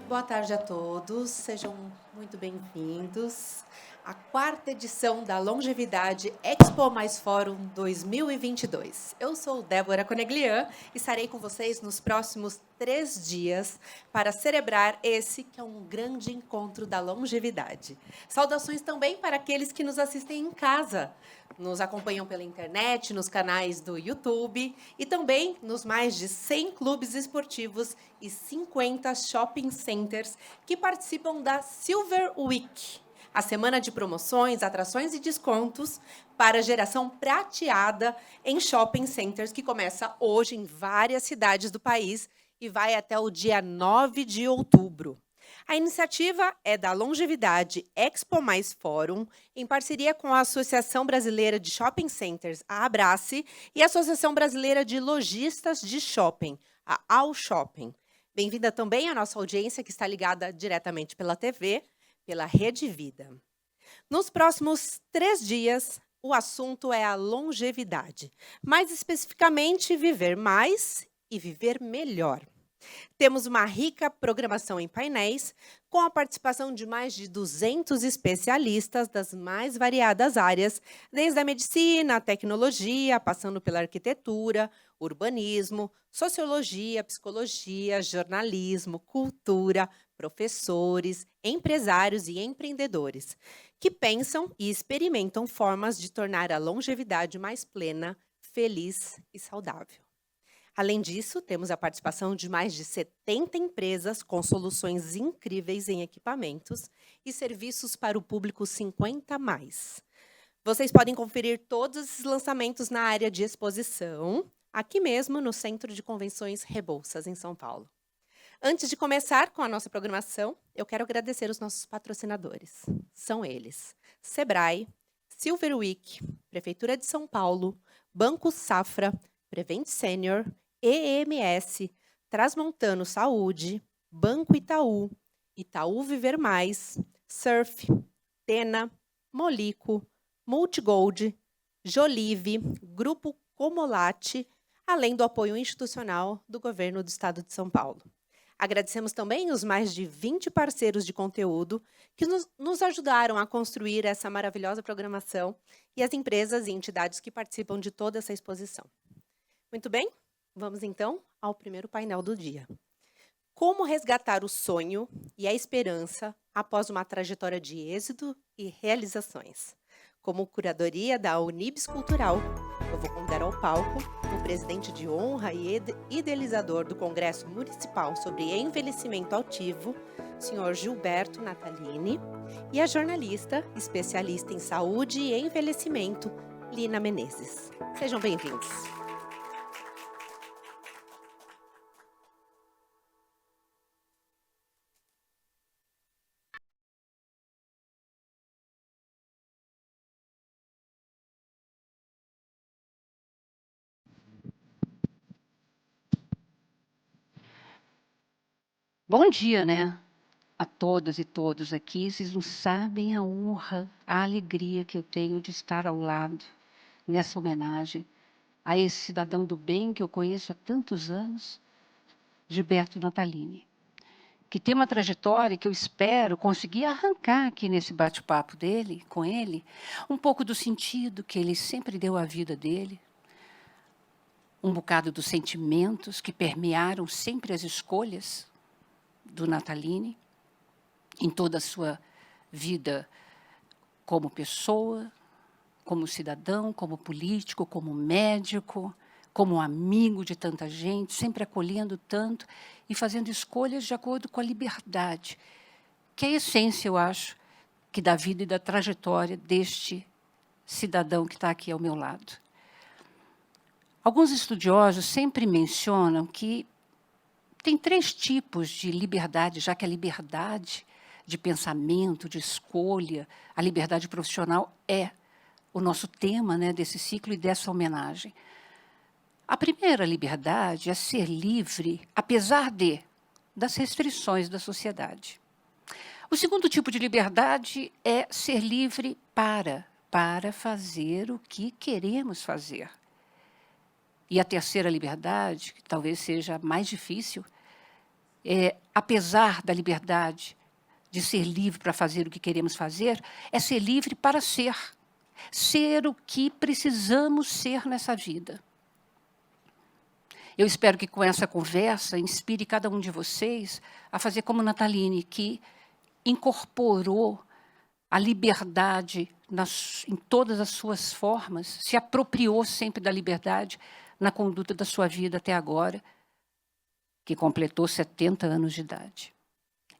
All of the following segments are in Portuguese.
Boa tarde a todos, sejam muito bem-vindos à quarta edição da Longevidade Expo Mais Fórum 2022. Eu sou Débora Coneglian e estarei com vocês nos próximos 3 dias para celebrar esse que é um grande encontro da longevidade. Saudações também para aqueles que nos assistem em casa, nos acompanham pela internet, nos canais do YouTube e também nos mais de 100 clubes esportivos e 50 shopping centers que participam da Silver Week, a semana de promoções, atrações e descontos para a geração prateada em shopping centers, que começa hoje em várias cidades do país e vai até o dia 9 de outubro. A iniciativa é da Longevidade Expo Mais Fórum, em parceria com a Associação Brasileira de Shopping Centers, a Abrace, e a Associação Brasileira de Lojistas de Shopping, a All Shopping. Bem-vinda também à nossa audiência, que está ligada diretamente pela TV, pela Rede Vida. Nos próximos 3 dias, o assunto é a longevidade. Mais especificamente, viver mais e viver melhor. Temos uma rica programação em painéis, com a participação de mais de 200 especialistas das mais variadas áreas, desde a medicina, a tecnologia, passando pela arquitetura, urbanismo, sociologia, psicologia, jornalismo, cultura, professores, empresários e empreendedores, que pensam e experimentam formas de tornar a longevidade mais plena, feliz e saudável. Além disso, temos a participação de mais de 70 empresas com soluções incríveis em equipamentos e serviços para o público 50+. Vocês podem conferir todos esses lançamentos na área de exposição, aqui mesmo no Centro de Convenções Rebouças, em São Paulo. Antes de começar com a nossa programação, eu quero agradecer os nossos patrocinadores. São eles: Sebrae, Silver Week, Prefeitura de São Paulo, Banco Safra, Prevent Senior, EMS, Transmontano Saúde, Banco Itaú, Itaú Viver Mais, Surf, Tena, Molico, Multigold, Jolive, Grupo Comolate, além do apoio institucional do Governo do Estado de São Paulo. Agradecemos também os mais de 20 parceiros de conteúdo que nos ajudaram a construir essa maravilhosa programação e as empresas e entidades que participam de toda essa exposição. Muito bem, vamos então ao primeiro painel do dia. Como resgatar o sonho e a esperança após uma trajetória de êxito e realizações? Como curadoria da Unibis Cultural, eu vou convidar ao palco o presidente de honra e idealizador do Congresso Municipal sobre Envelhecimento Ativo, senhor Gilberto Natalini, e a jornalista, especialista em saúde e envelhecimento, Lina Menezes. Sejam bem-vindos. Bom dia, né? A todas e todos aqui. Vocês não sabem a honra, a alegria que eu tenho de estar ao lado nessa homenagem a esse cidadão do bem que eu conheço há tantos anos, Gilberto Natalini, que tem uma trajetória que eu espero conseguir arrancar aqui nesse bate-papo dele, com ele, um pouco do sentido que ele sempre deu à vida dele, um bocado dos sentimentos que permearam sempre as escolhas do Natalini, em toda a sua vida como pessoa, como cidadão, como político, como médico, como amigo de tanta gente, sempre acolhendo tanto e fazendo escolhas de acordo com a liberdade, que é a essência, eu acho, que da vida e da trajetória deste cidadão que está aqui ao meu lado. Alguns estudiosos sempre mencionam que tem 3 tipos de liberdade, já que a liberdade de pensamento, de escolha, a liberdade profissional é o nosso tema, né, desse ciclo e dessa homenagem. A primeira liberdade é ser livre, apesar das restrições da sociedade. O segundo tipo de liberdade é ser livre para fazer o que queremos fazer. E a terceira liberdade, que talvez seja a mais difícil, é apesar da liberdade de ser livre para fazer o que queremos fazer, é ser livre para ser. Ser o que precisamos ser nessa vida. Eu espero que com essa conversa inspire cada um de vocês a fazer como Nataline, que incorporou a liberdade em todas as suas formas, se apropriou sempre da liberdade na conduta da sua vida até agora, que completou 70 anos de idade.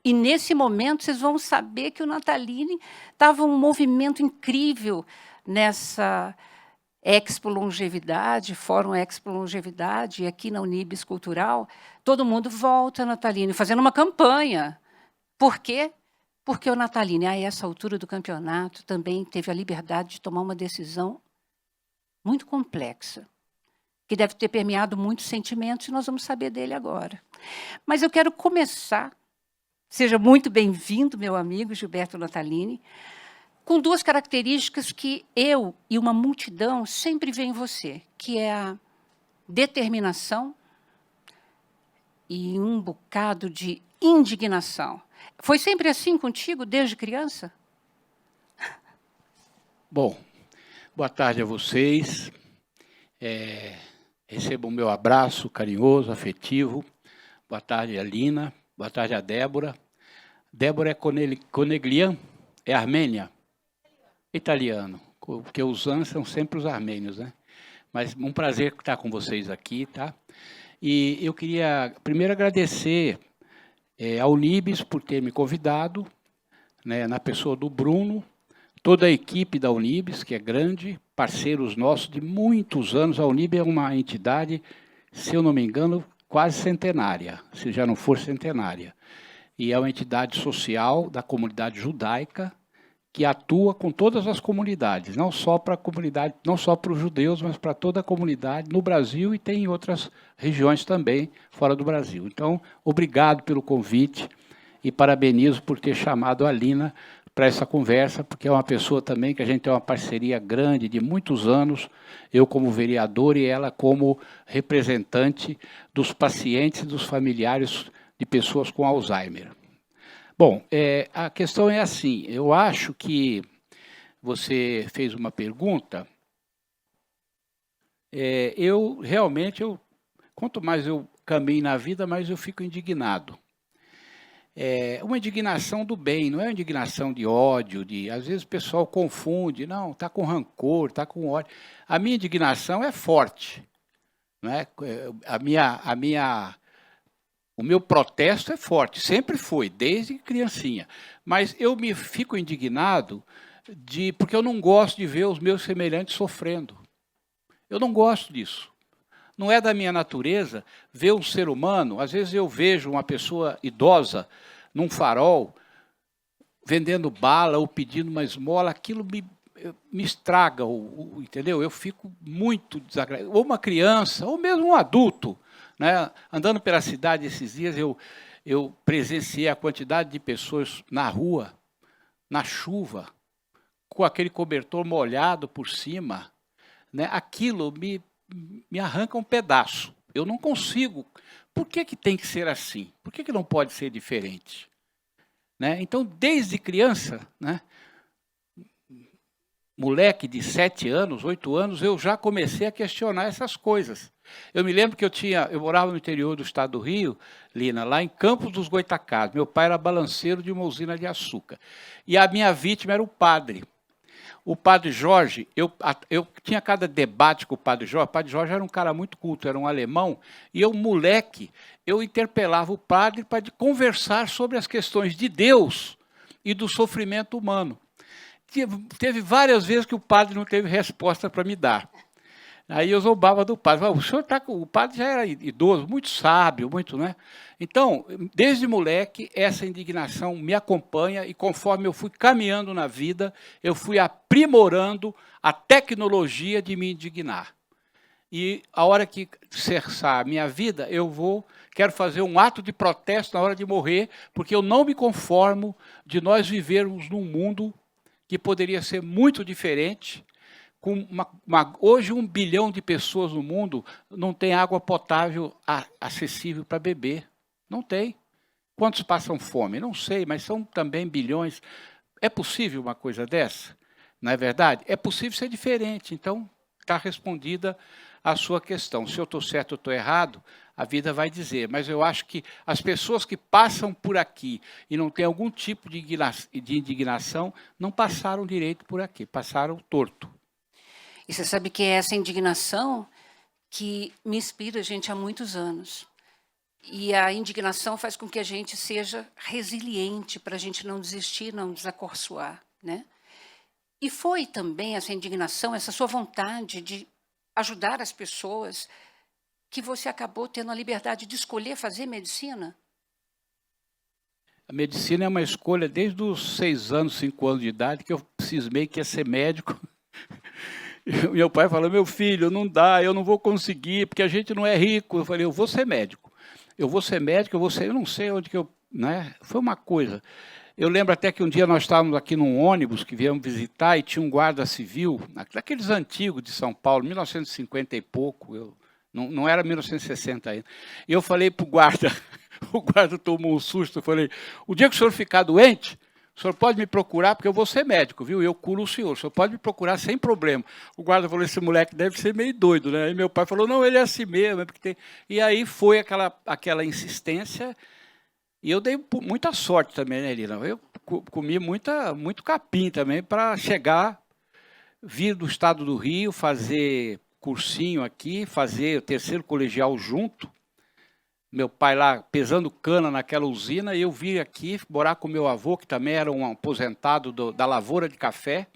E, nesse momento, vocês vão saber que o Nataline estava um movimento incrível nessa Expo Longevidade, Fórum Expo Longevidade, aqui na Unibis Cultural. Todo mundo volta, Nataline, fazendo uma campanha. Por quê? Porque o Nataline, a essa altura do campeonato, também teve a liberdade de tomar uma decisão muito complexa, que deve ter permeado muitos sentimentos, e nós vamos saber dele agora. Mas eu quero começar. Seja muito bem-vindo, meu amigo Gilberto Nataline, com duas características que eu e uma multidão sempre veem em você, que é a determinação e um bocado de indignação. Foi sempre assim contigo, desde criança? Bom, boa tarde a vocês. Recebam o meu abraço carinhoso, afetivo. Boa tarde, Alina. Boa tarde a Débora. Débora é Coneglian, é armênia? Italiano, porque os An são sempre os armênios, né? Mas um prazer estar com vocês aqui, tá? E eu queria primeiro agradecer ao Unibis por ter me convidado, né, na pessoa do Bruno, toda a equipe da Unibis, que é grande, parceiros nossos de muitos anos. A Unibis é uma entidade, se eu não me engano, quase centenária, se já não for centenária. E é uma entidade social da comunidade judaica que atua com todas as comunidades, não só para a comunidade, não só para os judeus, mas para toda a comunidade no Brasil e tem em outras regiões também fora do Brasil. Então, obrigado pelo convite e parabenizo por ter chamado a Alina para essa conversa, porque é uma pessoa também que a gente tem uma parceria grande de muitos anos, eu como vereador e ela como representante dos pacientes e dos familiares de pessoas com Alzheimer. Bom, a questão é assim, eu acho que você fez uma pergunta, quanto mais eu caminho na vida, mais eu fico indignado. Uma indignação do bem, não é uma indignação de ódio, às vezes o pessoal confunde, não, está com rancor, está com ódio. A minha indignação é forte, não é? O meu protesto é forte, sempre foi, desde criancinha. Mas eu fico indignado porque eu não gosto de ver os meus semelhantes sofrendo. Eu não gosto disso. Não é da minha natureza ver um ser humano. Às vezes eu vejo uma pessoa idosa num farol, vendendo bala ou pedindo uma esmola, aquilo me estraga, entendeu? Eu fico muito desagradável. Ou uma criança, ou mesmo um adulto, né? Andando pela cidade esses dias, eu presenciei a quantidade de pessoas na rua, na chuva, com aquele cobertor molhado por cima, né? Aquilo me arranca um pedaço. Eu não consigo. Por que tem que ser assim? Por que não pode ser diferente? Né? Então, desde criança, né, moleque de 7 anos, 8 anos, eu já comecei a questionar essas coisas. Eu me lembro que eu morava no interior do estado do Rio, Lina, lá em Campos dos Goitacazes. Meu pai era balanceiro de uma usina de açúcar. E a minha vítima era o padre. O padre Jorge, eu tinha cada debate com o padre Jorge. O padre Jorge era um cara muito culto, era um alemão. E eu, moleque, eu interpelava o padre para conversar sobre as questões de Deus e do sofrimento humano. Teve várias vezes que o padre não teve resposta para me dar. Aí eu zombava do padre. O padre já era idoso, muito sábio, muito, né? Então, desde moleque, essa indignação me acompanha e conforme eu fui caminhando na vida, eu fui aprimorando a tecnologia de me indignar. E a hora que cessar a minha vida, quero fazer um ato de protesto na hora de morrer, porque eu não me conformo de nós vivermos num mundo que poderia ser muito diferente. Hoje, 1 bilhão de pessoas no mundo não tem água potável acessível para beber. Não tem. Quantos passam fome? Não sei, mas são também bilhões. É possível uma coisa dessa? Não é verdade? É possível ser diferente. Então, está respondida a sua questão. Se eu estou certo ou estou errado, a vida vai dizer. Mas eu acho que as pessoas que passam por aqui e não têm algum tipo de indignação, não passaram direito por aqui, passaram torto. E você sabe que é essa indignação que me inspira a gente há muitos anos. E a indignação faz com que a gente seja resiliente, para a gente não desistir, não desacorçoar, né? E foi também essa indignação, essa sua vontade de ajudar as pessoas, que você acabou tendo a liberdade de escolher fazer medicina? A medicina é uma escolha desde os 6 anos, 5 anos de idade, que eu cismei que ia ser médico. Meu pai falou, meu filho, não dá, eu não vou conseguir, porque a gente não é rico. Eu falei, eu vou ser médico. Eu vou ser médico, eu não sei onde que eu... Né? Foi uma coisa. Eu lembro até que um dia nós estávamos aqui num ônibus que viemos visitar e tinha um guarda civil, daqueles antigos de São Paulo, 1950 e pouco, não era 1960 ainda. E eu falei para o guarda tomou um susto, eu falei, o dia que o senhor ficar doente, o senhor pode me procurar, porque eu vou ser médico, viu? Eu curo o senhor pode me procurar sem problema. O guarda falou, esse moleque deve ser meio doido, né? E meu pai falou, não, ele é assim mesmo. Porque tem... E aí foi aquela insistência, e eu dei muita sorte também, né, Lina? Eu comi muito capim também para vir do estado do Rio, fazer cursinho aqui, fazer o 3º colegial junto. Meu pai lá pesando cana naquela usina, e eu vim aqui morar com meu avô, que também era um aposentado da lavoura de café,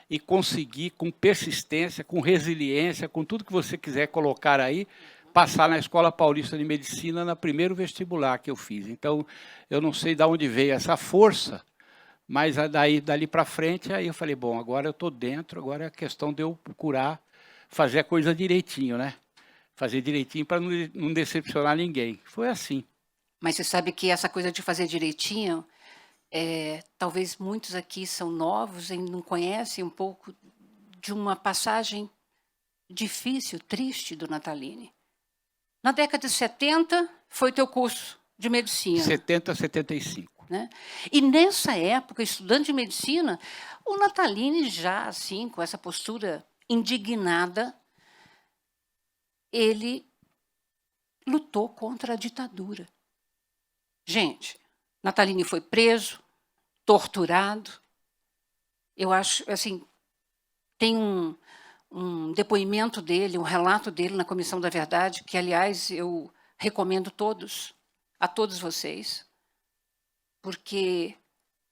e consegui, com persistência, com resiliência, com tudo que você quiser colocar aí, passar na Escola Paulista de Medicina no primeiro vestibular que eu fiz. Então, eu não sei de onde veio essa força, mas dali para frente, aí eu falei, bom, agora eu estou dentro, agora é a questão de eu procurar fazer a coisa direitinho, né? Fazer direitinho para não decepcionar ninguém. Foi assim. Mas você sabe que essa coisa de fazer direitinho, talvez muitos aqui são novos e não conhecem um pouco de uma passagem difícil, triste do Nataline. Na década de 70, foi teu curso de medicina. 70 a 75. Né? E nessa época, estudante de medicina, o Nataline já, assim, com essa postura indignada, ele lutou contra a ditadura. Gente, Nataline foi preso, torturado. Eu acho, assim, tem um depoimento dele, um relato dele na Comissão da Verdade, que, aliás, eu recomendo a todos vocês, porque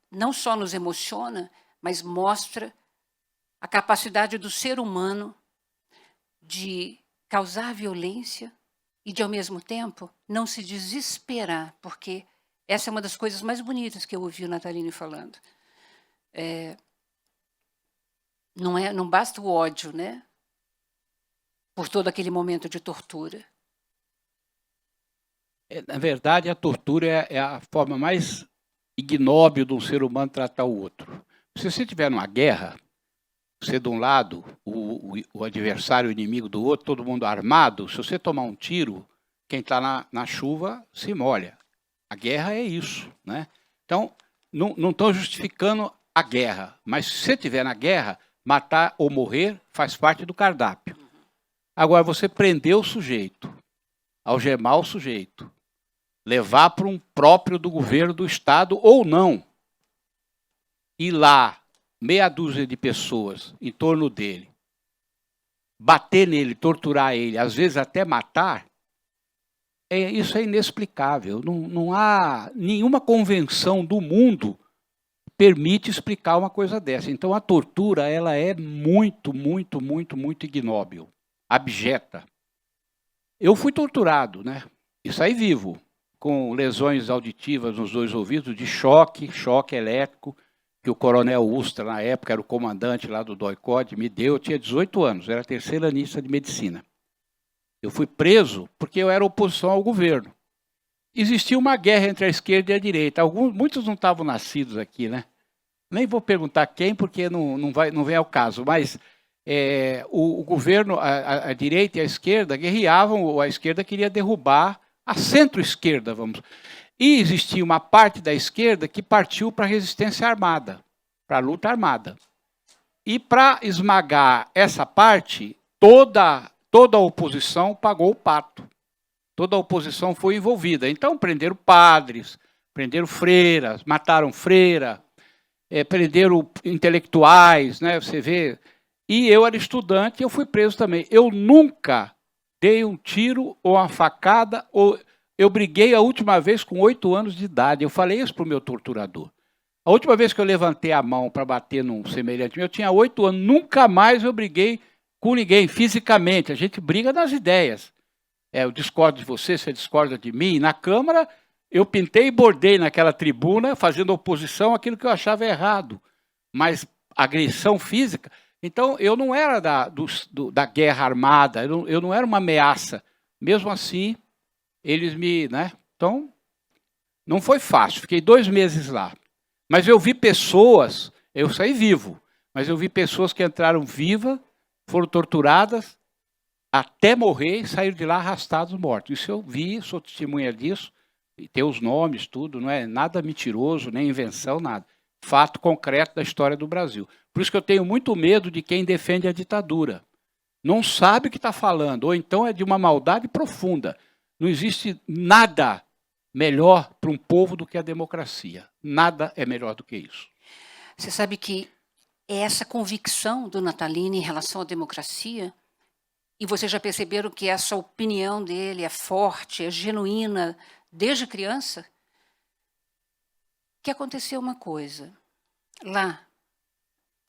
não só nos emociona, mas mostra a capacidade do ser humano de causar violência e de, ao mesmo tempo, não se desesperar, porque essa é uma das coisas mais bonitas que eu ouvi o Nataline falando. Não basta o ódio, né? Por todo aquele momento de tortura. Na verdade, a tortura é a forma mais ignóbil de um ser humano tratar o outro. Se você estiver numa guerra, você de um lado, o adversário, o inimigo do outro, todo mundo armado, se você tomar um tiro, quem está na chuva se molha. A guerra é isso, né? Então, não estou justificando a guerra, mas se você estiver na guerra, matar ou morrer faz parte do cardápio. Agora, você prender o sujeito, algemar o sujeito, levar para um próprio do governo do Estado ou não, ir lá, meia dúzia de pessoas em torno dele, bater nele, torturar ele, às vezes até matar, isso é inexplicável. Não há nenhuma convenção do mundo permite explicar uma coisa dessa. Então, a tortura ela é muito, muito, muito, muito ignóbil, abjeta. Eu fui torturado, né? E saí vivo, com lesões auditivas nos 2 ouvidos, de choque elétrico, que o coronel Ustra, na época, era o comandante lá do DOI-CODE, me deu. Eu tinha 18 anos, era terceiranista de medicina. Eu fui preso porque eu era oposição ao governo. Existia uma guerra entre a esquerda e a direita. Muitos não estavam nascidos aqui, né? Nem vou perguntar quem, porque não vem ao caso. Mas o governo, a direita e a esquerda guerreavam, a esquerda queria derrubar a centro-esquerda, vamos. E existia uma parte da esquerda que partiu para a resistência armada, para a luta armada. E para esmagar essa parte, toda a oposição pagou o pato. Toda a oposição foi envolvida. Então, prenderam padres, prenderam freiras, mataram freira, prenderam intelectuais, né? Você vê. E eu era estudante e eu fui preso também. Eu nunca dei um tiro ou uma facada, ou eu briguei a última vez com 8 anos de idade. Eu falei isso para o meu torturador. A última vez que eu levantei a mão para bater num semelhante meu, eu tinha 8 anos. Nunca mais eu briguei com ninguém, fisicamente. A gente briga nas ideias. Eu discordo de você discorda de mim. Na Câmara, eu pintei e bordei naquela tribuna, fazendo oposição àquilo que eu achava errado. Mas agressão física... Então, eu não era da guerra armada, eu não era uma ameaça. Mesmo assim, eles me... Né? Então, não foi fácil. Fiquei 2 meses lá. Mas eu vi pessoas, eu saí vivo, mas eu vi pessoas que entraram vivas, foram torturadas até morrer e saíram de lá arrastados mortos. Isso eu vi, sou testemunha disso, e tem os nomes, tudo, não é nada mentiroso, nem invenção, nada. Fato concreto da história do Brasil. Por isso que eu tenho muito medo de quem defende a ditadura. Não sabe o que está falando, ou então é de uma maldade profunda. Não existe nada melhor para um povo do que a democracia. Nada é melhor do que isso. Você sabe que essa convicção do Natalini em relação à democracia, e vocês já perceberam que essa opinião dele é forte, é genuína desde criança, que aconteceu uma coisa. Lá,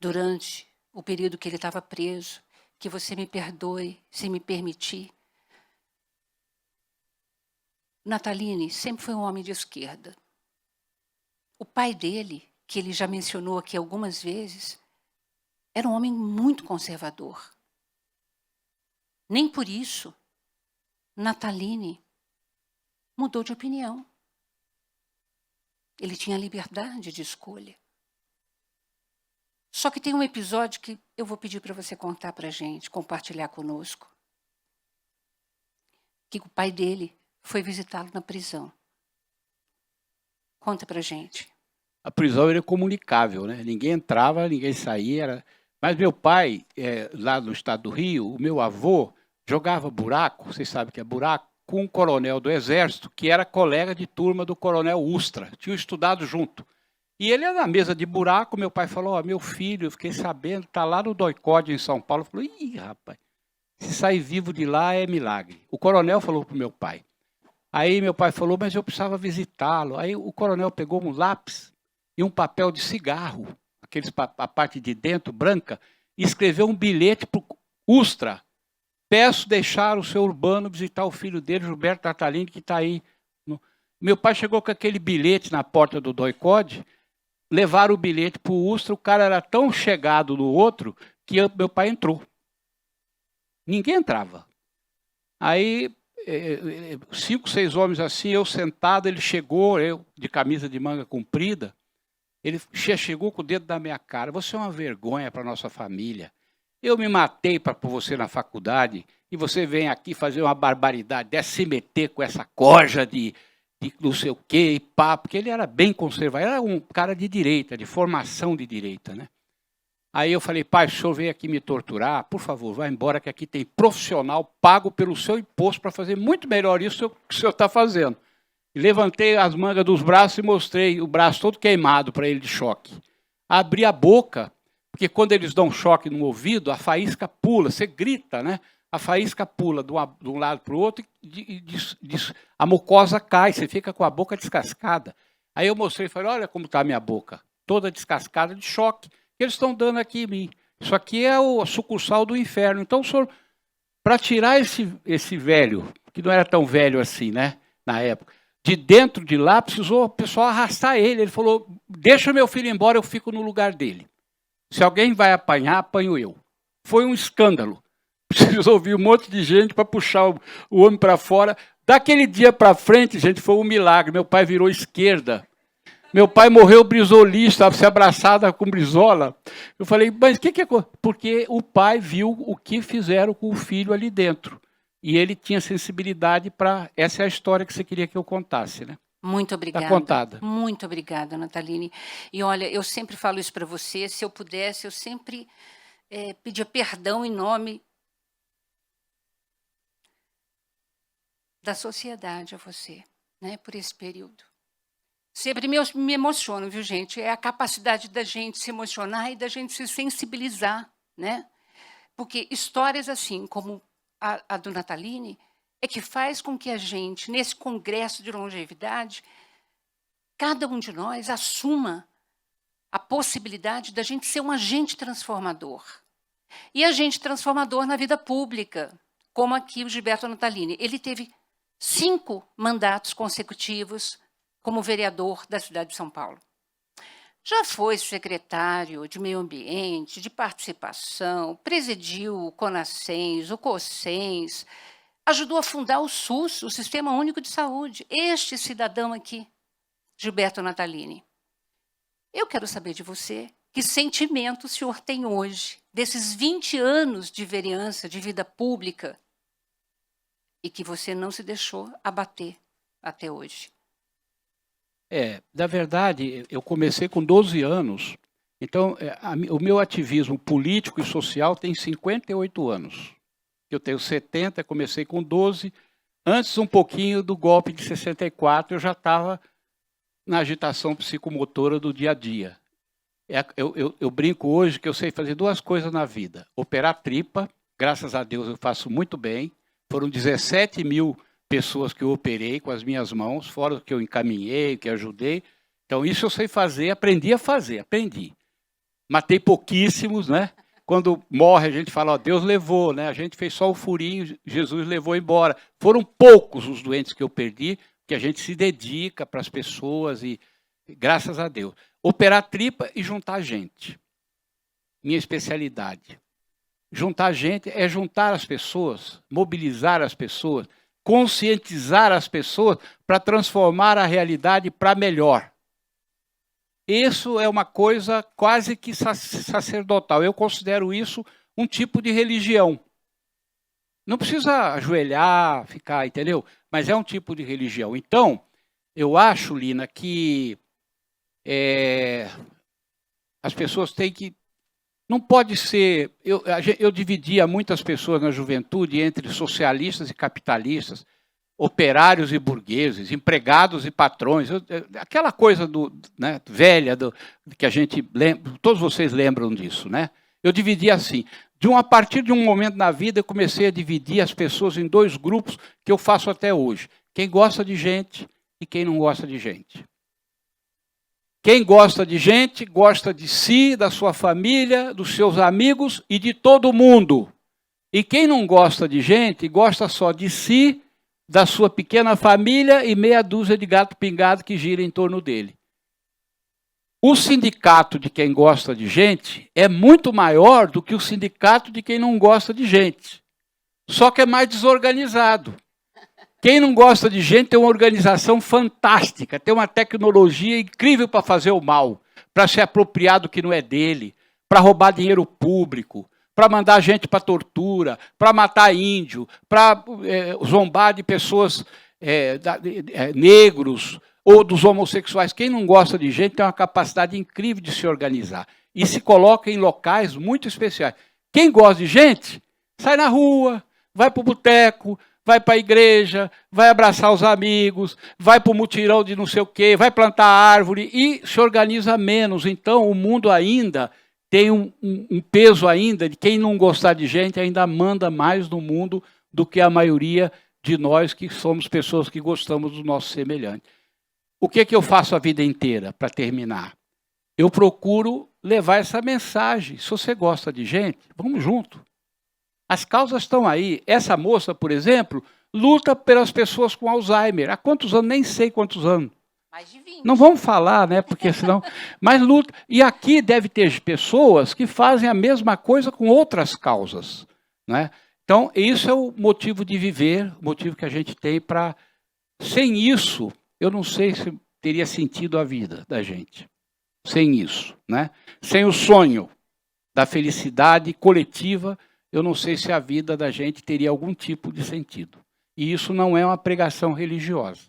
durante o período que ele estava preso, que você me perdoe, se me permitir, Natalini sempre foi um homem de esquerda. O pai dele, que ele já mencionou aqui algumas vezes, era um homem muito conservador. Nem por isso, Natalini mudou de opinião. Ele tinha liberdade de escolha. Só que tem um episódio que eu vou pedir para você contar para a gente, compartilhar conosco. Que o pai dele foi visitá-lo na prisão. Conta para a gente. A prisão era comunicável, né? Ninguém entrava, ninguém saía. Mas meu pai, lá no estado do Rio, o meu avô jogava buraco, vocês sabem que é buraco, com um coronel do Exército, que era colega de turma do coronel Ustra. Tinham estudado junto. E ele era na mesa de buraco, meu pai falou, meu filho, eu fiquei sabendo, está lá no Doicode, em São Paulo. Falou, ih, rapaz, se sair vivo de lá é milagre. O coronel falou para o meu pai. Aí meu pai falou, mas eu precisava visitá-lo. Aí o coronel pegou um lápis e um papel de cigarro, a parte de dentro, branca, e escreveu um bilhete para o Ustra. Peço deixar o seu Urbano visitar o filho dele, Gilberto Natalini, que está aí. Meu pai chegou com aquele bilhete na porta do Doicode, levaram o bilhete para o Ustra, o cara era tão chegado no outro que meu pai entrou. Ninguém entrava. Aí, 5, 6 homens assim, eu sentado, ele chegou, eu de camisa de manga comprida, ele chegou com o dedo na minha cara, você é uma vergonha para a nossa família. Eu me matei para pôr você na faculdade e você vem aqui fazer uma barbaridade dessa, se meter com essa corja de não sei o quê, e pá, porque ele era bem conservador, era um cara de direita, de formação de direita, né? Aí eu falei, pai, o senhor veio aqui me torturar, por favor, vá embora, que aqui tem profissional pago pelo seu imposto para fazer muito melhor isso que o senhor está fazendo. E levantei as mangas dos braços e mostrei o braço todo queimado para ele de choque. Abri a boca, porque quando eles dão choque no ouvido, a faísca pula, você grita, né? A faísca pula de um lado para o outro e a mucosa cai, você fica com a boca descascada. Aí eu mostrei e falei, olha como está a minha boca, toda descascada de choque. Eles estão dando aqui em mim. Isso aqui é a sucursal do inferno. Então, o senhor, para tirar esse velho, que não era tão velho assim, né, na época, de dentro de lá, precisou o pessoal arrastar ele. Ele falou, deixa meu filho embora, eu fico no lugar dele. Se alguém vai apanhar, apanho eu. Foi um escândalo. Precisou ouvir um monte de gente para puxar o homem para fora. Daquele dia para frente, gente, foi um milagre. Meu pai virou esquerda. Meu pai morreu brisolista, se abraçada com Brizola. Eu falei, mas o que é? Porque o pai viu o que fizeram com o filho ali dentro. E ele tinha sensibilidade para... Essa é a história que você queria que eu contasse, né? Muito obrigada. Está contada. Muito obrigada, Nataline. E olha, eu sempre falo isso para você, se eu pudesse, eu sempre pedia perdão em nome da sociedade a você, né, por esse período. Sempre me emociono, viu, gente? É a capacidade da gente se emocionar e da gente se sensibilizar, né? Porque histórias assim, como a do Nataline, é que faz com que a gente, nesse congresso de longevidade, cada um de nós assuma a possibilidade da gente ser um agente transformador. E agente transformador na vida pública, como aqui o Gilberto Natalini. Ele teve 5 mandatos consecutivos como vereador da cidade de São Paulo. Já foi secretário de Meio Ambiente, de Participação, presidiu o CONASCENS, o COSCENS, ajudou a fundar o SUS, o Sistema Único de Saúde. Este cidadão aqui, Gilberto Natalini. Eu quero saber de você que sentimento o senhor tem hoje, desses 20 anos de vereança, de vida pública, e que você não se deixou abater até hoje. Na verdade, eu comecei com 12 anos, então o meu ativismo político e social tem 58 anos. Eu tenho 70, comecei com 12. Antes, um pouquinho do golpe de 64, eu já estava na agitação psicomotora do dia a dia. Eu brinco hoje que eu sei fazer 2 coisas na vida. Operar tripa, graças a Deus eu faço muito bem. Foram 17 mil pessoas que eu operei com as minhas mãos, fora o que eu encaminhei, que ajudei. Então, isso eu sei fazer, aprendi. Matei pouquíssimos, né? Quando morre, a gente fala, ó, Deus levou, né? A gente fez só o furinho, Jesus levou embora. Foram poucos os doentes que eu perdi, que a gente se dedica para as pessoas e, graças a Deus. Operar tripa e juntar gente. Minha especialidade. Juntar gente é juntar as pessoas, mobilizar as pessoas, conscientizar as pessoas para transformar a realidade para melhor. Isso é uma coisa quase que sacerdotal. Eu considero isso um tipo de religião. Não precisa ajoelhar, ficar, entendeu? Mas é um tipo de religião. Então, eu acho, Lina, que as pessoas têm que... Não pode ser... Eu dividia muitas pessoas na juventude entre socialistas e capitalistas, operários e burgueses, empregados e patrões, aquela coisa velha que a gente lembra, todos vocês lembram disso, né? Eu dividia assim. A partir de um momento na vida, eu comecei a dividir as pessoas em 2 grupos que eu faço até hoje. Quem gosta de gente e quem não gosta de gente. Quem gosta de gente, gosta de si, da sua família, dos seus amigos e de todo mundo. E quem não gosta de gente, gosta só de si, da sua pequena família e meia dúzia de gato pingado que gira em torno dele. O sindicato de quem gosta de gente é muito maior do que o sindicato de quem não gosta de gente. Só que é mais desorganizado. Quem não gosta de gente tem uma organização fantástica, tem uma tecnologia incrível para fazer o mal, para se apropriar do que não é dele, para roubar dinheiro público, para mandar gente para tortura, para matar índio, para zombar de pessoas negros ou dos homossexuais. Quem não gosta de gente tem uma capacidade incrível de se organizar e se coloca em locais muito especiais. Quem gosta de gente, sai na rua, vai para o boteco, vai para a igreja, vai abraçar os amigos, vai para o mutirão de não sei o quê, vai plantar árvore e se organiza menos. Então, o mundo ainda tem um peso ainda de quem não gostar de gente ainda manda mais no mundo do que a maioria de nós que somos pessoas que gostamos do nosso semelhante. O que eu faço a vida inteira para terminar? Eu procuro levar essa mensagem. Se você gosta de gente, vamos junto. As causas estão aí. Essa moça, por exemplo, luta pelas pessoas com Alzheimer. Há quantos anos? Nem sei quantos anos. Mais de 20. Não vamos falar, né? Porque senão... Mas luta. E aqui deve ter pessoas que fazem a mesma coisa com outras causas, né? Então, isso é o motivo de viver, o motivo que a gente tem para... Sem isso, eu não sei se teria sentido a vida da gente. Sem isso, né? Sem o sonho da felicidade coletiva, eu não sei se a vida da gente teria algum tipo de sentido. E isso não é uma pregação religiosa.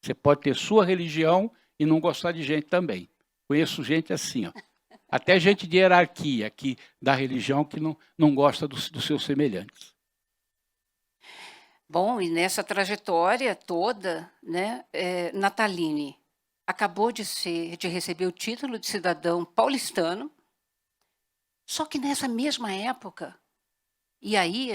Você pode ter sua religião e não gostar de gente também. Conheço gente assim, ó. Até gente de hierarquia da religião que não gosta dos seus semelhantes. Bom, e nessa trajetória toda, né, Nataline acabou de receber o título de cidadão paulistano, só que nessa mesma época, e aí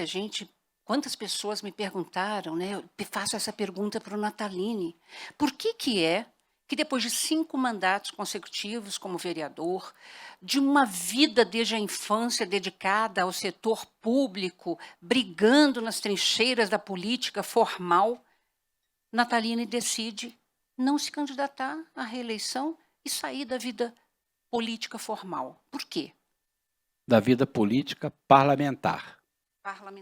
quantas pessoas me perguntaram, né, eu faço essa pergunta para o Nataline, por que é que depois de 5 mandatos consecutivos como vereador, de uma vida desde a infância dedicada ao setor público, brigando nas trincheiras da política formal, Nataline decide não se candidatar à reeleição e sair da vida política formal. Por quê? Da vida política parlamentar.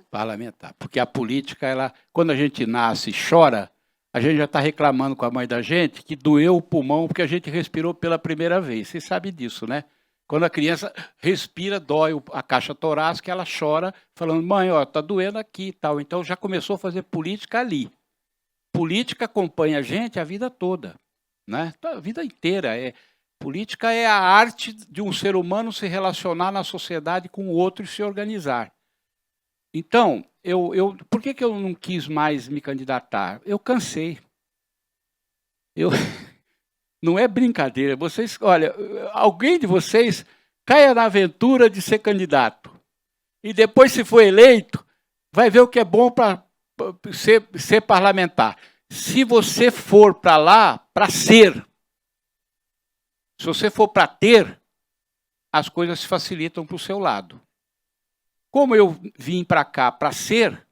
Parlamentar. Porque a política, quando a gente nasce e chora, a gente já está reclamando com a mãe da gente que doeu o pulmão porque a gente respirou pela primeira vez. Vocês sabem disso, né? Quando a criança respira, dói a caixa torácica, ela chora, falando, mãe, ó, tá doendo aqui e tal. Então já começou a fazer política ali. Política acompanha a gente a vida toda, né? A vida inteira. Política é a arte de um ser humano se relacionar na sociedade com o outro e se organizar. Então, por que eu não quis mais me candidatar? Eu cansei. Não é brincadeira. Olha, alguém de vocês caia na aventura de ser candidato. E depois, se for eleito, vai ver o que é bom para ser parlamentar. Se você for para lá para ser, se você for para ter, as coisas se facilitam para o seu lado. Como eu vim para cá para ser,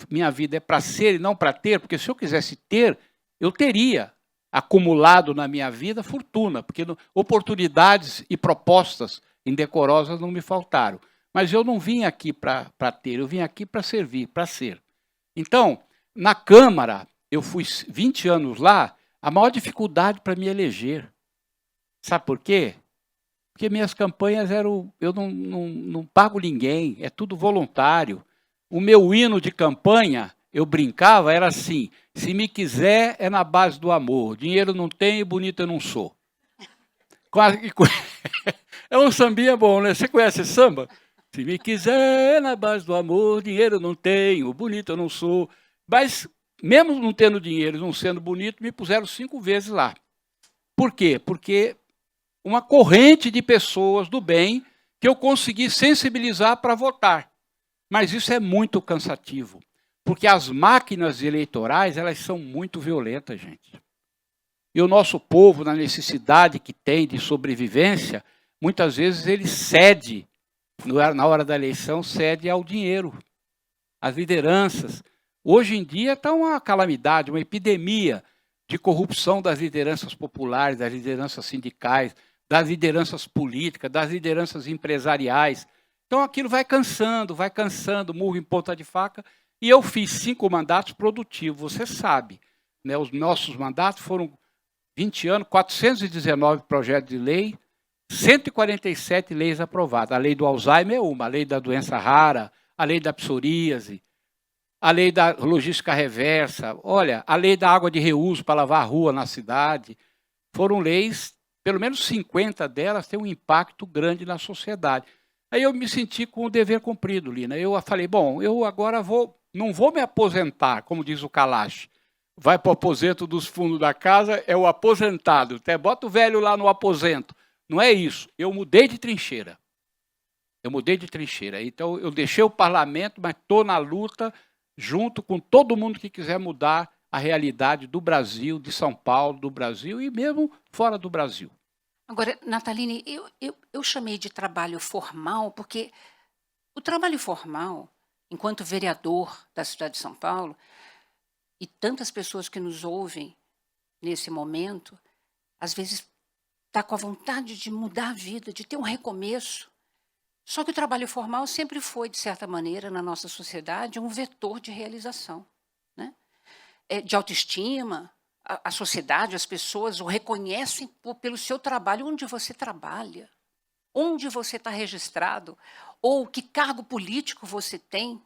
minha vida é para ser e não para ter, porque se eu quisesse ter, eu teria acumulado na minha vida fortuna, porque oportunidades e propostas indecorosas não me faltaram. Mas eu não vim aqui para ter, eu vim aqui para servir, para ser. Então, na Câmara, eu fui 20 anos lá, a maior dificuldade para me eleger. Sabe por quê? Porque minhas campanhas eram... Eu não pago ninguém, é tudo voluntário. O meu hino de campanha, eu brincava, era assim, se me quiser é na base do amor, dinheiro não tenho, bonito eu não sou. É um sambinha bom, né? Você conhece esse samba? Se me quiser é na base do amor, dinheiro não tenho, bonito eu não sou. Mas, mesmo não tendo dinheiro e não sendo bonito, me puseram 5 vezes lá. Por quê? Porque uma corrente de pessoas do bem que eu consegui sensibilizar para votar. Mas isso é muito cansativo, porque as máquinas eleitorais, elas são muito violentas, gente. E o nosso povo, na necessidade que tem de sobrevivência, muitas vezes ele cede, na hora da eleição, cede ao dinheiro, às lideranças. Hoje em dia está uma calamidade, uma epidemia de corrupção das lideranças populares, das lideranças sindicais, das lideranças políticas, das lideranças empresariais. Então aquilo vai cansando, murro em ponta de faca. E eu fiz 5 mandatos produtivos, você sabe. Né? Os nossos mandatos foram 20 anos, 419 projetos de lei, 147 leis aprovadas. A lei do Alzheimer é uma, a lei da doença rara, a lei da psoríase, a lei da logística reversa, olha, a lei da água de reuso para lavar a rua na cidade. Foram leis, pelo menos 50 delas têm um impacto grande na sociedade. Aí eu me senti com o dever cumprido, Lina. Eu falei, bom, eu agora não vou me aposentar, como diz o Kalash. Vai para o aposento dos fundos da casa, é o aposentado. Até bota o velho lá no aposento. Não é isso. Eu mudei de trincheira. Então, eu deixei o parlamento, mas estou na luta junto com todo mundo que quiser mudar a realidade do Brasil, de São Paulo, do Brasil e mesmo fora do Brasil. Agora, Nataline, eu chamei de trabalho formal porque o trabalho formal, enquanto vereador da cidade de São Paulo, e tantas pessoas que nos ouvem nesse momento, às vezes está com a vontade de mudar a vida, de ter um recomeço. Só que o trabalho formal sempre foi, de certa maneira, na nossa sociedade, um vetor de realização, né? De autoestima. A sociedade, as pessoas o reconhecem pelo seu trabalho, onde você trabalha, onde você está registrado, ou que cargo político você tem.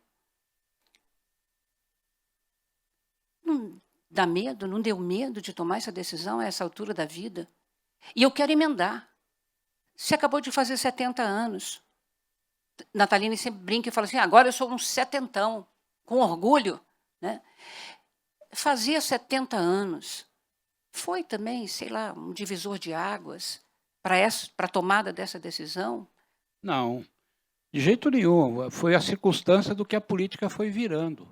Dá medo? Não deu medo de tomar essa decisão a essa altura da vida? E eu quero emendar. Você acabou de fazer 70 anos. Nataline sempre brinca e fala assim, agora eu sou um setentão, com orgulho. Né? Fazia 70 anos. Foi também, sei lá, um divisor de águas para a tomada dessa decisão? Não, de jeito nenhum. Foi a circunstância do que a política foi virando.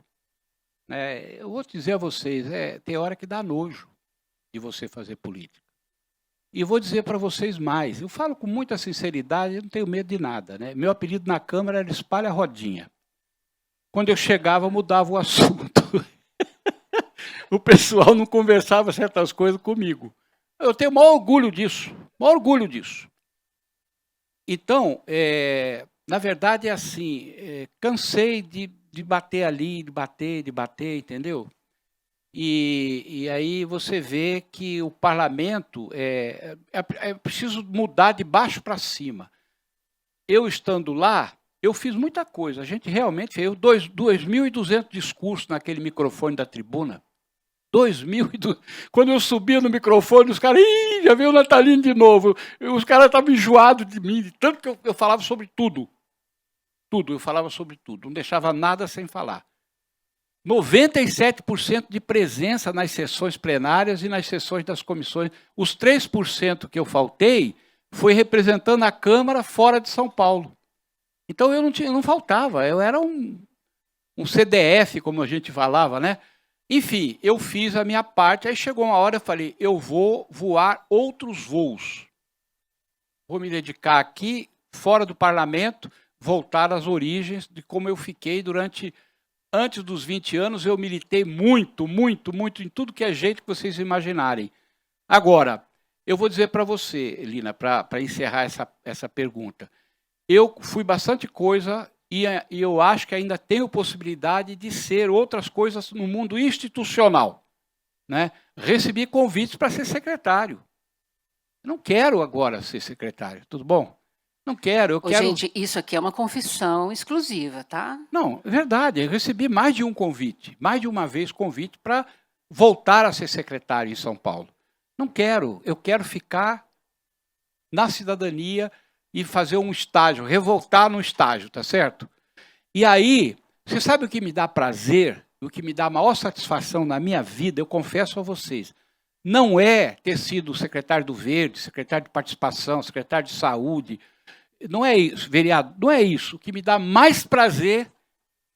Eu vou dizer a vocês, tem hora que dá nojo de você fazer política. E vou dizer para vocês mais, eu falo com muita sinceridade, eu não tenho medo de nada. Né? Meu apelido na Câmara era Espalha Rodinha. Quando eu chegava, mudava o assunto. O pessoal não conversava certas coisas comigo. Eu tenho o maior orgulho disso, maior orgulho disso. Então, na verdade, é assim, cansei de bater ali, de bater, entendeu? E aí você vê que o parlamento é preciso mudar de baixo para cima. Eu estando lá, eu fiz muita coisa. A gente realmente fez 2.200 discursos naquele microfone da tribuna. 2.200. Quando eu subia no microfone, os caras, já veio o Natalino de novo. Os caras estavam enjoados de mim, de tanto que eu falava sobre tudo. Eu falava sobre tudo, não deixava nada sem falar. 97% de presença nas sessões plenárias e nas sessões das comissões. Os 3% que eu faltei foi representando a Câmara fora de São Paulo. Então eu não faltava, eu era um CDF, como a gente falava, né? Enfim, eu fiz a minha parte, aí chegou uma hora, eu falei, eu vou voar outros voos. Vou me dedicar aqui, fora do parlamento, voltar às origens de como eu fiquei antes dos 20 anos, eu militei muito em tudo que é jeito que vocês imaginarem. Agora, eu vou dizer para você, Lina, para encerrar essa pergunta. Eu fui bastante coisa e eu acho que ainda tenho possibilidade de ser outras coisas no mundo institucional. Né? Recebi convites para ser secretário. Não quero agora ser secretário, tudo bom? Não quero, eu quero... Gente, isso aqui é uma confissão exclusiva, tá? Não, é verdade, eu recebi mais de um convite, mais de uma vez convite para voltar a ser secretário em São Paulo. Não quero, eu quero ficar na cidadania e fazer um estágio, revoltar no estágio, tá certo? E aí, você sabe o que me dá prazer, o que me dá maior satisfação na minha vida, eu confesso a vocês, não é ter sido secretário do Verde, secretário de Participação, secretário de Saúde, não é isso, vereador, não é isso. O que me dá mais prazer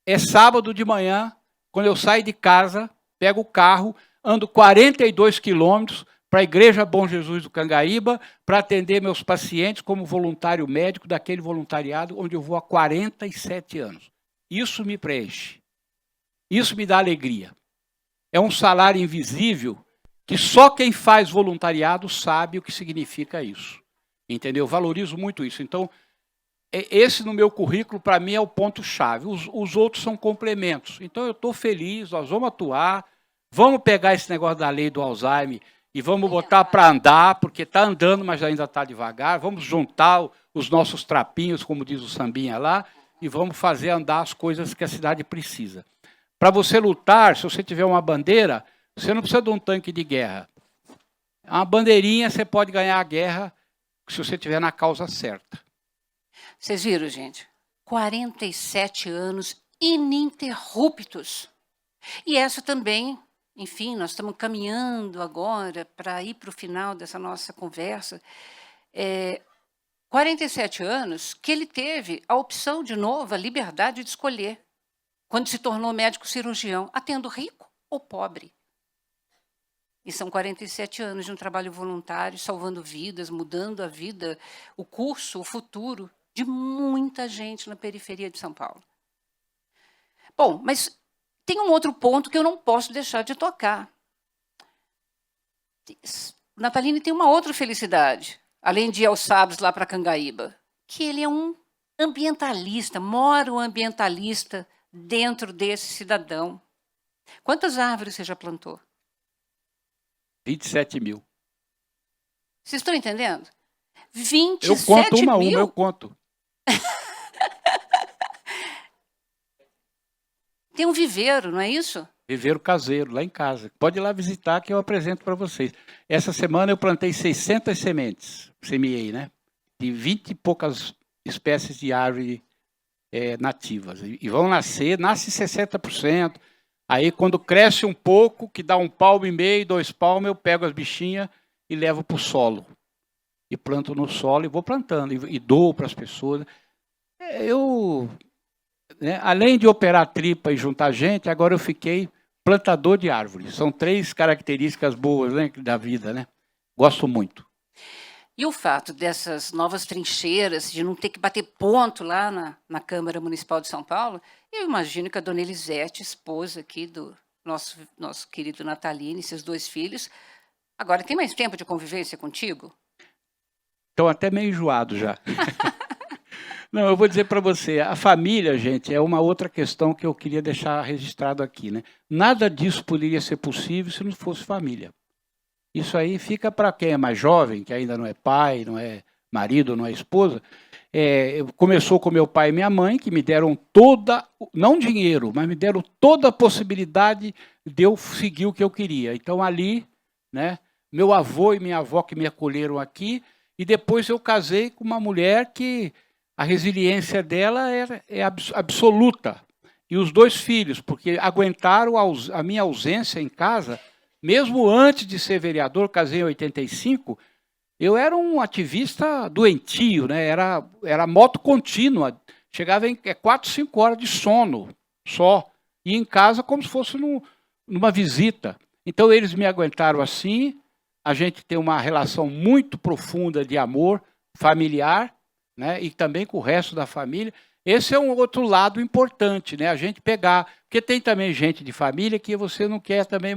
é sábado de manhã, quando eu saio de casa, pego o carro, ando 42 quilômetros para a Igreja Bom Jesus do Cangaíba, para atender meus pacientes como voluntário médico daquele voluntariado onde eu vou há 47 anos. Isso me preenche. Isso me dá alegria. É um salário invisível que só quem faz voluntariado sabe o que significa isso. Entendeu? Eu valorizo muito isso. Então, esse no meu currículo, para mim, é o ponto-chave. Os outros são complementos. Então, eu estou feliz, nós vamos atuar, vamos pegar esse negócio da lei do Alzheimer e vamos botar para andar, porque está andando, mas ainda está devagar. Vamos juntar os nossos trapinhos, como diz o sambinha lá, e vamos fazer andar as coisas que a cidade precisa. Para você lutar, se você tiver uma bandeira, você não precisa de um tanque de guerra. Uma bandeirinha, você pode ganhar a guerra se você estiver na causa certa. Vocês viram, gente? 47 anos ininterruptos. E essa também, enfim, nós estamos caminhando agora para ir para o final dessa nossa conversa. 47 anos que ele teve a opção, de novo, a liberdade de escolher, quando se tornou médico cirurgião, atendo rico ou pobre. E são 47 anos de um trabalho voluntário, salvando vidas, mudando a vida, o curso, o futuro de muita gente na periferia de São Paulo. Bom, mas tem um outro ponto que eu não posso deixar de tocar. Nataline tem uma outra felicidade, além de ir aos sábados lá para Cangaíba, que ele é um ambientalista, mora um ambientalista dentro desse cidadão. Quantas árvores você já plantou? 27 mil. Vocês estão entendendo? 27 eu conto mil? uma, eu conto. Tem um viveiro, não é isso? Viveiro caseiro, lá em casa. Pode ir lá visitar que eu apresento para vocês. Essa semana eu plantei 600 sementes, semeei, né? De 20 e poucas espécies de árvore nativas. E vão nasce 60%. Aí quando cresce um pouco, que dá 1,5 palmo, 2 palmos, eu pego as bichinhas e levo para o solo. E planto no solo e vou plantando, e dou para as pessoas. Além de operar tripa e juntar gente, agora eu fiquei plantador de árvores. São 3 características boas, né, da vida, né? Gosto muito. E o fato dessas novas trincheiras, de não ter que bater ponto lá na Câmara Municipal de São Paulo, eu imagino que a dona Elisete, esposa aqui do nosso querido Natalino e seus 2 filhos, agora tem mais tempo de convivência contigo? Estão até meio enjoados já. Não, eu vou dizer para você, a família, gente, é uma outra questão que eu queria deixar registrado aqui, né? Nada disso poderia ser possível se não fosse família. Isso aí fica para quem é mais jovem, que ainda não é pai, não é marido, não é esposa. Começou com meu pai e minha mãe, que me deram não dinheiro, mas me deram toda a possibilidade de eu seguir o que eu queria. Então, ali, né, meu avô e minha avó que me acolheram aqui, e depois eu casei com uma mulher que a resiliência dela é absoluta. E os 2 filhos, porque aguentaram a minha ausência em casa. Mesmo antes de ser vereador, casei em 85, eu era um ativista doentio, né? Era moto contínua, chegava em 4, 5 horas de sono só, e em casa como se fosse numa visita. Então eles me aguentaram assim, a gente tem uma relação muito profunda de amor familiar, né? E também com o resto da família. Esse é um outro lado importante, né? A gente pegar, porque tem também gente de família que você não quer também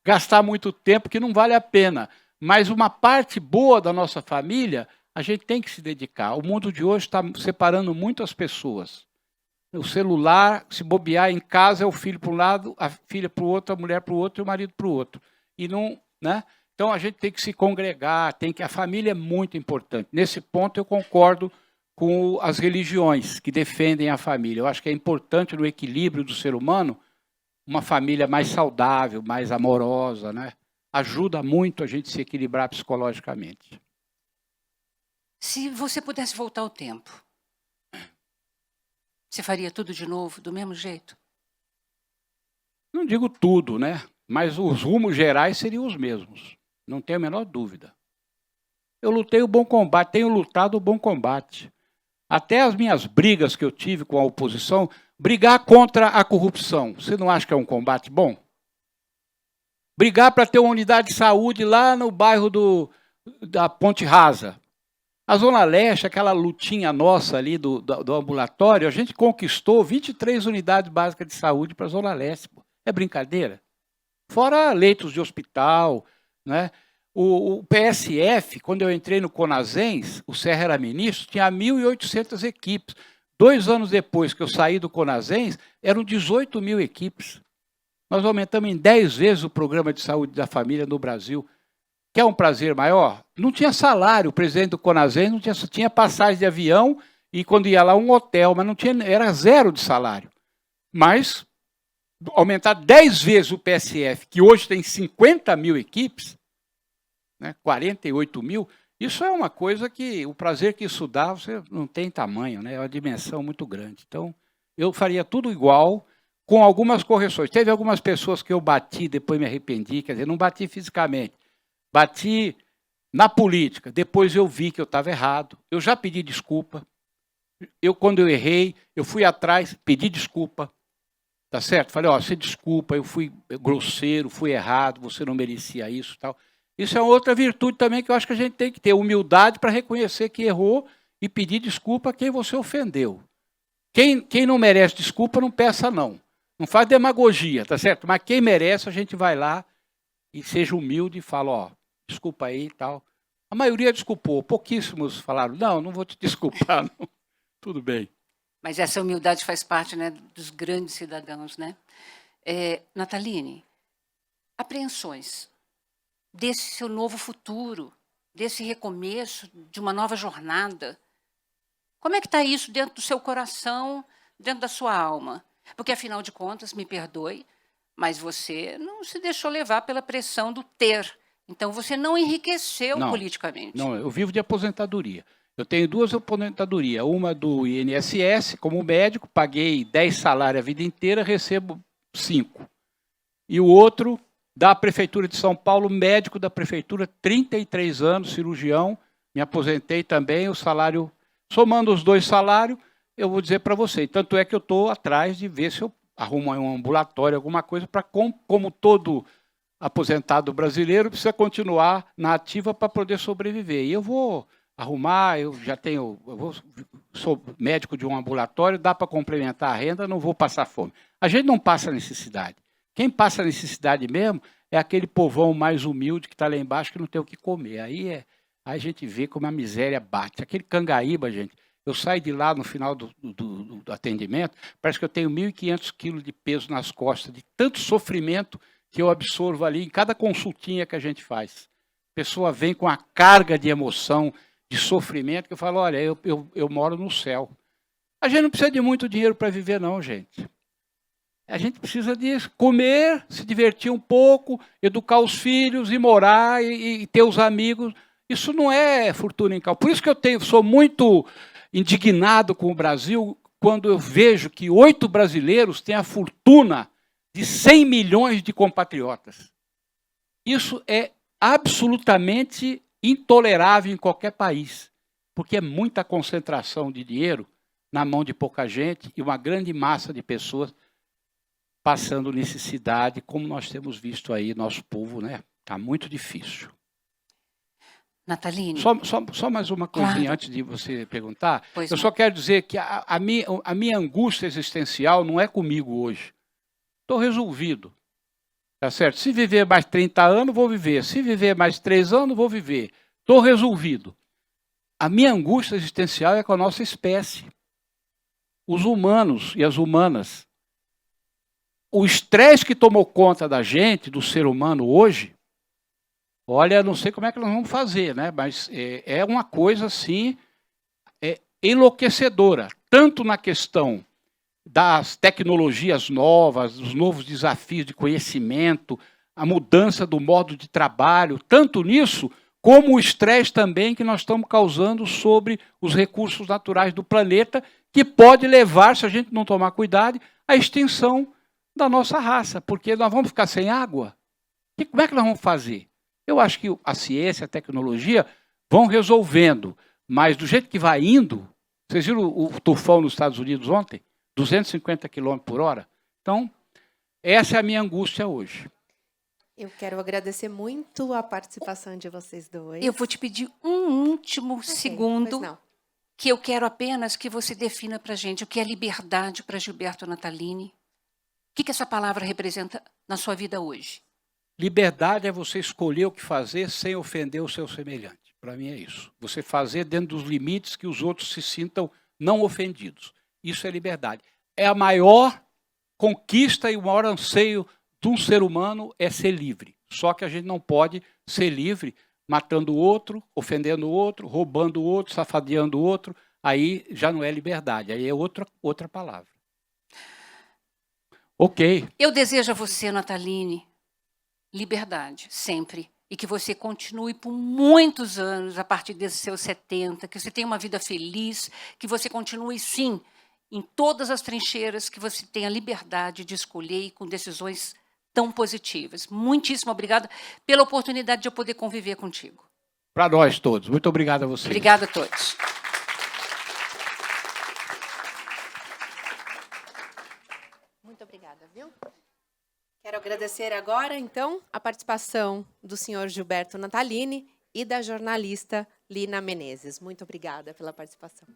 gastar muito tempo, que não vale a pena. Mas uma parte boa da nossa família, a gente tem que se dedicar. O mundo de hoje está separando muito as pessoas. O celular, se bobear em casa, é o filho para um lado, a filha para o outro, a mulher para o outro e o marido para o outro. E não, né? Então a gente tem que se congregar, a família é muito importante. Nesse ponto eu concordo com as religiões que defendem a família. Eu acho que é importante no equilíbrio do ser humano uma família mais saudável, mais amorosa, né? Ajuda muito a gente se equilibrar psicologicamente. Se você pudesse voltar ao tempo, você faria tudo de novo, do mesmo jeito? Não digo tudo, né? Mas os rumos gerais seriam os mesmos. Não tenho a menor dúvida. Eu lutei o bom combate, tenho lutado o bom combate. Até as minhas brigas que eu tive com a oposição, brigar contra a corrupção, você não acha que é um combate bom? Brigar para ter uma unidade de saúde lá no bairro da Ponte Rasa. A Zona Leste, aquela lutinha nossa ali do ambulatório, a gente conquistou 23 unidades básicas de saúde para a Zona Leste. Pô. É brincadeira? Fora leitos de hospital, né? O PSF, quando eu entrei no Conazens, o Serra era ministro, tinha 1.800 equipes. 2 anos depois que eu saí do Conazens, eram 18 mil equipes. Nós aumentamos em 10 vezes o programa de saúde da família no Brasil. Quer um prazer maior? Não tinha salário, o presidente do Conazens não tinha passagem de avião e quando ia lá um hotel, mas não tinha, era 0 de salário. Mas aumentar 10 vezes o PSF, que hoje tem 50 mil equipes, né, 48 mil, isso é uma coisa que o prazer que isso dá, você não tem tamanho, né? É uma dimensão muito grande. Então, eu faria tudo igual, com algumas correções. Teve algumas pessoas que eu bati, depois me arrependi, quer dizer, não bati fisicamente, bati na política, depois eu vi que eu estava errado, eu já pedi desculpa, quando eu errei, eu fui atrás, pedi desculpa, tá certo? Falei, ó, você desculpa, eu fui grosseiro, fui errado, você não merecia isso e tal. Isso é outra virtude também que eu acho que a gente tem que ter, humildade para reconhecer que errou e pedir desculpa a quem você ofendeu. Quem não merece desculpa, não peça não. Não faz demagogia, tá certo? Mas quem merece, a gente vai lá e seja humilde e fala, ó, desculpa aí e tal. A maioria desculpou, pouquíssimos falaram, não vou te desculpar, não. Tudo bem. Mas essa humildade faz parte, né, dos grandes cidadãos, né? Nataline, apreensões desse seu novo futuro, desse recomeço, de uma nova jornada. Como é que está isso dentro do seu coração, dentro da sua alma? Porque, afinal de contas, me perdoe, mas você não se deixou levar pela pressão do ter. Então, você não enriqueceu politicamente. Não, eu vivo de aposentadoria. Eu tenho 2 aposentadorias, uma do INSS, como médico, paguei 10 salários a vida inteira, recebo 5. E o outro, da Prefeitura de São Paulo, médico da Prefeitura, 33 anos, cirurgião, me aposentei também, o salário, somando os 2 salários, eu vou dizer para você, tanto é que eu estou atrás de ver se eu arrumo um ambulatório, alguma coisa, para, como todo aposentado brasileiro, precisa continuar na ativa para poder sobreviver. E eu vou arrumar, sou médico de um ambulatório, dá para complementar a renda, não vou passar fome. A gente não passa necessidade. Quem passa necessidade mesmo é aquele povão mais humilde que está lá embaixo que não tem o que comer. Aí a gente vê como a miséria bate. Aquele Cangaíba, gente, eu saio de lá no final do atendimento, parece que eu tenho 1.500 quilos de peso nas costas, de tanto sofrimento que eu absorvo ali em cada consultinha que a gente faz. A pessoa vem com a carga de emoção, de sofrimento, que eu falo, olha, eu moro no céu. A gente não precisa de muito dinheiro para viver, não, gente. A gente precisa de comer, se divertir um pouco, educar os filhos, e morar, e ter os amigos. Isso não é fortuna em cálculo. Por isso que sou muito indignado com o Brasil quando eu vejo que 8 brasileiros têm a fortuna de 100 milhões de compatriotas. Isso é absolutamente intolerável em qualquer país, porque é muita concentração de dinheiro na mão de pouca gente e uma grande massa de pessoas passando necessidade, como nós temos visto aí, nosso povo, né? Está muito difícil. Nataline. Só mais uma coisinha, claro, antes de você perguntar. Pois eu não. Só quero dizer que a minha angústia existencial não é comigo hoje. Estou resolvido. Tá certo? Se viver mais 30 anos, vou viver. Se viver mais 3 anos, vou viver. Estou resolvido. A minha angústia existencial é com a nossa espécie. Os humanos e as humanas. O estresse que tomou conta da gente, do ser humano hoje, olha, não sei como é que nós vamos fazer, né? Mas é uma coisa assim enlouquecedora, tanto na questão das tecnologias novas, dos novos desafios de conhecimento, a mudança do modo de trabalho, tanto nisso, como o estresse também que nós estamos causando sobre os recursos naturais do planeta, que pode levar, se a gente não tomar cuidado, à extinção da nossa raça, porque nós vamos ficar sem água. E como é que nós vamos fazer? Eu acho que a ciência, a tecnologia vão resolvendo, mas do jeito que vai indo, vocês viram o tufão nos Estados Unidos ontem? 250 km/h? Então, essa é a minha angústia hoje. Eu quero agradecer muito a participação de vocês dois. Eu vou te pedir um último segundo, que eu quero apenas que você defina para a gente o que é liberdade para Gilberto Natalini. O que essa palavra representa na sua vida hoje? Liberdade é você escolher o que fazer sem ofender o seu semelhante. Para mim é isso. Você fazer dentro dos limites que os outros se sintam não ofendidos. Isso é liberdade. É a maior conquista e o maior anseio de um ser humano é ser livre. Só que a gente não pode ser livre matando o outro, ofendendo o outro, roubando o outro, safadeando o outro. Aí já não é liberdade, aí é outra palavra. Ok. Eu desejo a você, Nataline, liberdade, sempre. E que você continue por muitos anos, a partir desses seus 70, que você tenha uma vida feliz, que você continue, sim, em todas as trincheiras, que você tenha liberdade de escolher e com decisões tão positivas. Muitíssimo obrigada pela oportunidade de eu poder conviver contigo. Para nós todos. Muito obrigado a vocês. Obrigada a todos. Muito obrigada, viu? Quero agradecer agora, então, a participação do senhor Gilberto Natalini e da jornalista Lina Menezes. Muito obrigada pela participação.